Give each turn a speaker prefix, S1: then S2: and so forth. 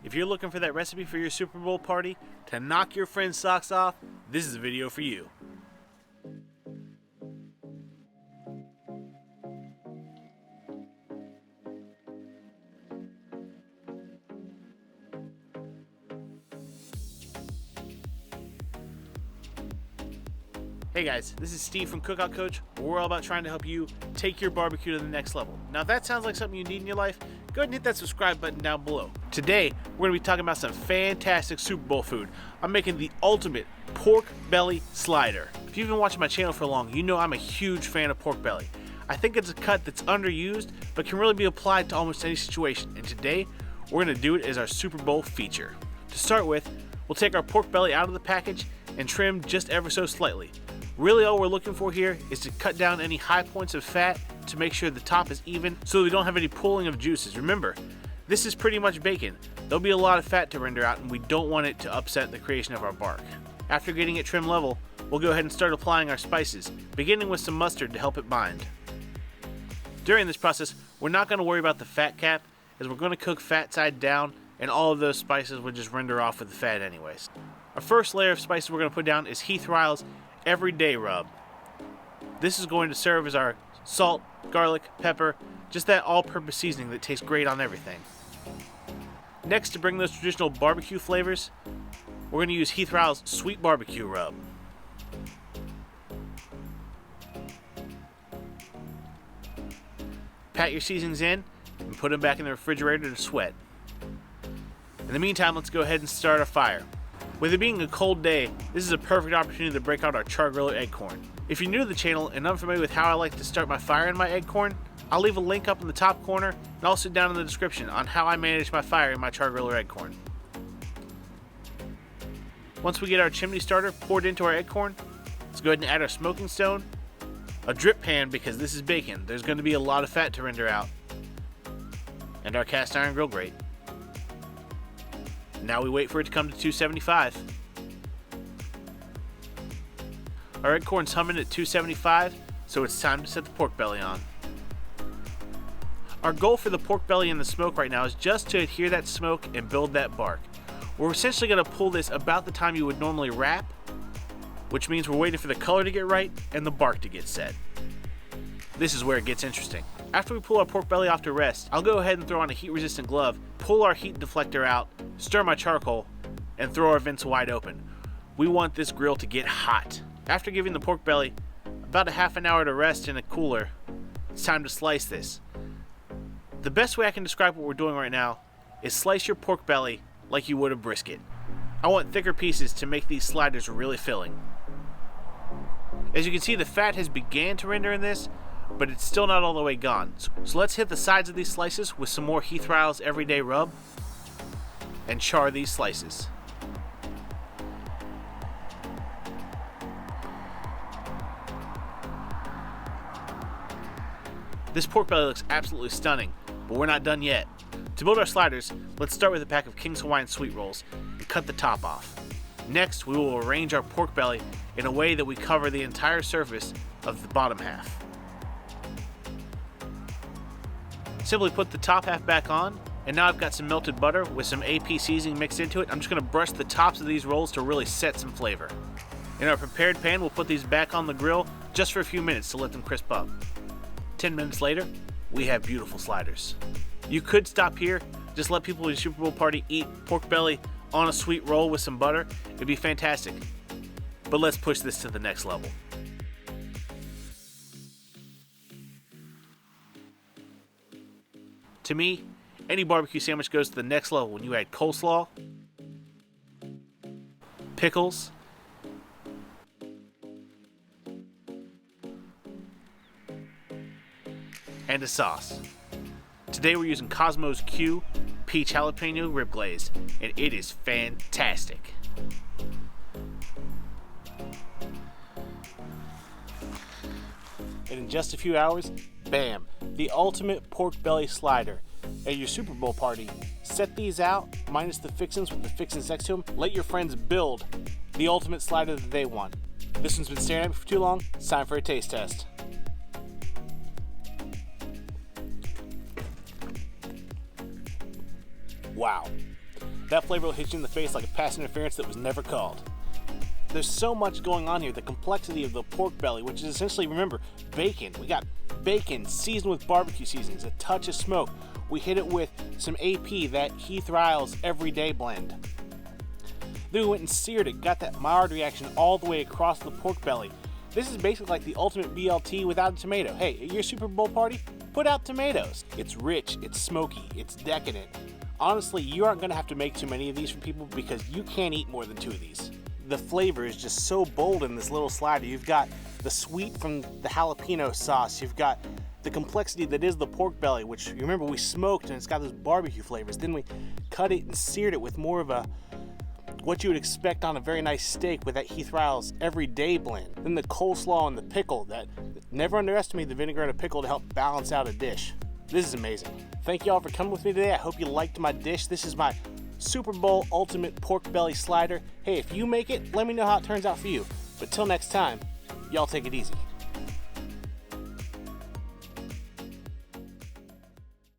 S1: If you're looking for that recipe for your Super Bowl party to knock your friend's socks off, this is a video for you. Hey guys, this is Steve from Cookout Coach. We're all about trying to help you take your barbecue to the next level. Now if that sounds like something you need in your life, go ahead and hit that subscribe button down below. Today, we're going to be talking about some fantastic Super Bowl food. I'm making the ultimate pork belly slider. If you've been watching my channel for long, you know I'm a huge fan of pork belly. I think it's a cut that's underused, but can really be applied to almost any situation. And today, we're going to do it as our Super Bowl feature. To start with, we'll take our pork belly out of the package and trim just ever so slightly. Really all we're looking for here is to cut down any high points of fat to make sure the top is even so we don't have any pooling of juices. Remember, this is pretty much bacon. There'll be a lot of fat to render out and we don't want it to upset the creation of our bark. After getting it trim level, we'll go ahead and start applying our spices, beginning with some mustard to help it bind. During this process, we're not going to worry about the fat cap as we're going to cook fat side down and all of those spices will just render off with the fat anyways. Our first layer of spices we're going to put down is Heath Ryle's Everyday Rub. This is going to serve as our salt, garlic, pepper, just that all-purpose seasoning that tastes great on everything. Next, to bring those traditional barbecue flavors, we're going to use Heath Ryle's Sweet Barbecue Rub. Pat your seasonings in and put them back in the refrigerator to sweat. In the meantime, let's go ahead and start our fire. With it being a cold day, this is a perfect opportunity to break out our Char griller Akorn. If you're new to the channel and unfamiliar with how I like to start my fire in my Akorn, I'll leave a link up in the top corner and also down in the description on how I manage my fire in my Char griller Akorn. Once we get our chimney starter poured into our Akorn, let's go ahead and add our smoking stone, a drip pan because this is bacon, there's going to be a lot of fat to render out, and our cast iron grill grate. Now we wait for it to come to 275. Our Akorn's humming at 275, so it's time to set the pork belly on. Our goal for the pork belly in the smoke right now is just to adhere that smoke and build that bark. We're essentially going to pull this about the time you would normally wrap, which means we're waiting for the color to get right and the bark to get set. This is where it gets interesting. After we pull our pork belly off to rest, I'll go ahead and throw on a heat-resistant glove, pull our heat deflector out, stir my charcoal, and throw our vents wide open. We want this grill to get hot. After giving the pork belly about a half an hour to rest in a cooler, it's time to slice this. The best way I can describe what we're doing right now is slice your pork belly like you would a brisket. I want thicker pieces to make these sliders really filling. As you can see, the fat has began to render in this, but it's still not all the way gone. So let's hit the sides of these slices with some more Heath Ryle's Everyday Rub and char these slices. This pork belly looks absolutely stunning, but we're not done yet. To build our sliders, let's start with a pack of King's Hawaiian sweet rolls and cut the top off. Next, we will arrange our pork belly in a way that we cover the entire surface of the bottom half. Simply put the top half back on, and now I've got some melted butter with some AP seasoning mixed into it. I'm just going to brush the tops of these rolls to really set some flavor. In our prepared pan, we'll put these back on the grill just for a few minutes to let them crisp up. 10 minutes later, we have beautiful sliders. You could stop here, just let people at your Super Bowl party eat pork belly on a sweet roll with some butter. It'd be fantastic. But let's push this to the next level. To me, any barbecue sandwich goes to the next level when you add coleslaw, pickles, and a sauce. Today we're using Cosmo's Q Peach Jalapeno Rib Glaze, and it is fantastic. And in just a few hours, bam, the ultimate pork belly slider. At your Super Bowl party, set these out, minus the fixings with the fixings next to them. Let your friends build the ultimate slider that they want. This one's been staring at me for too long. It's time for a taste test. Wow. that flavor will hit you in the face like a pass interference that was never called. There's so much going on here. The complexity of the pork belly, which is essentially, remember, bacon. We got bacon seasoned with barbecue seasonings, a touch of smoke. We hit it with some AP, that Heath Riles Everyday blend. Then we went and seared it, got that Maillard reaction all the way across the pork belly. This is basically like the ultimate BLT without a tomato. Hey, at your Super Bowl party, put out tomatoes. It's rich, it's smoky, it's decadent. Honestly, you aren't gonna have to make too many of these for people because you can't eat more than 2 of these. The flavor is just so bold in this little slider. You've got the sweet from the jalapeno sauce. You've got the complexity that is the pork belly, which you remember we smoked and it's got those barbecue flavors. Then we cut it and seared it with more of a what you would expect on a very nice steak with that Heath Riles Everyday blend. Then the coleslaw and the pickle. That never underestimate the vinegar and a pickle to help balance out a dish. This is amazing. Thank you all for coming with me today. I hope you liked my dish. This is my Super Bowl Ultimate Pork Belly Slider. Hey, if you make it, let me know how it turns out for you. But till next time, y'all take it easy.